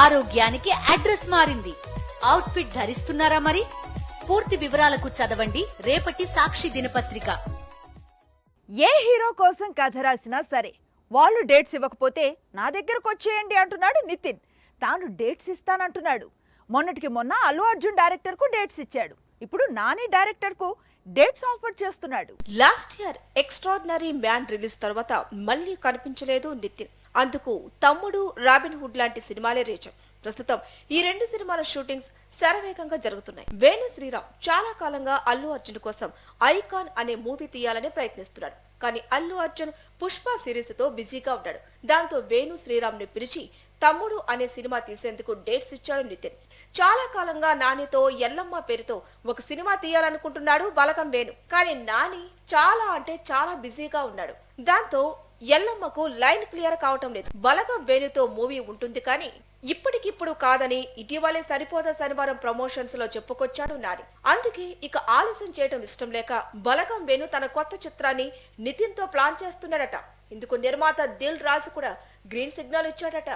ఆరోగ్యానికి అడ్రస్ మారింది. Out fit ధరిస్తున్నారా మరి? పూర్తి వివరాలకు చదవండి రేపటి సాక్షి దినపత్రిక. ఏ హీరో కోసం కథ రాసినా సరే వాళ్ళు డేట్స్ ఇవ్వకపోతే నా దగ్గరకు వచ్చేయండి అంటున్నాడు నితిన్. తాను డేట్స్ ఇస్తానంటున్నాడు. మొన్నటికి మొన్న అల్లు అర్జున్ డైరెక్టర్ కు డేట్స్ ఇచ్చాడు. ఇప్పుడు నాని డైరెక్టర్ కు డేట్స్ ఆఫర్ చేస్తున్నాడు. Last year extraordinary man release తర్వాత మళ్లీ కనిపించలేదు నితిన్. అందుకు తమ్ముడు, రాబిన్ హుడ్ లాంటి సినిమాలే రేచాం. ప్రస్తుతం ఈ రెండు సినిమాల షూటింగ్స్ శరవేగంగా జరుగుతున్నాయి. వేణు శ్రీరామ్ చాలా కాలంగా అల్లు అర్జున్ కోసం ఐకాన్ అనే మూవీ తీయాలని ప్రయత్నిస్తున్నాడు. కానీ అల్లు అర్జున్ పుష్ప సిరీస్ తో బిజీగా ఉన్నాడు. దాంతో వేణు శ్రీరామ్ ని పిలిచి తమ్ముడు అనే సినిమా తీసేందుకు డేట్స్ ఇచ్చాడు నితిన్. చాలా కాలంగా నానితో ఎల్లమ్మ పేరుతో ఒక సినిమా తీయాలనుకుంటున్నాడు బలగం వేణు. కానీ నాని చాలా బిజీగా ఉన్నాడు. దాంతో ఎల్లమ్మకు లైన్ క్లియర్ కావటం లేదు. బలగం వేణుతో మూవీ ఉంటుంది కానీ ఇప్పటికిప్పుడు కాదని ఇటీవలే సరిపోదా శనివారం ప్రమోషన్స్ లో చెప్పుకొచ్చాడు నాని. అందుకే ఇక ఆలస్యం చేయటం ఇష్టం లేక బలగం వేణు తన కొత్త చిత్రాన్ని నితిన్ తో ప్లాన్ చేస్తున్నాడట. ఇందుకు నిర్మాత దిల్ రాజు కూడా గ్రీన్ సిగ్నల్ ఇచ్చాడట.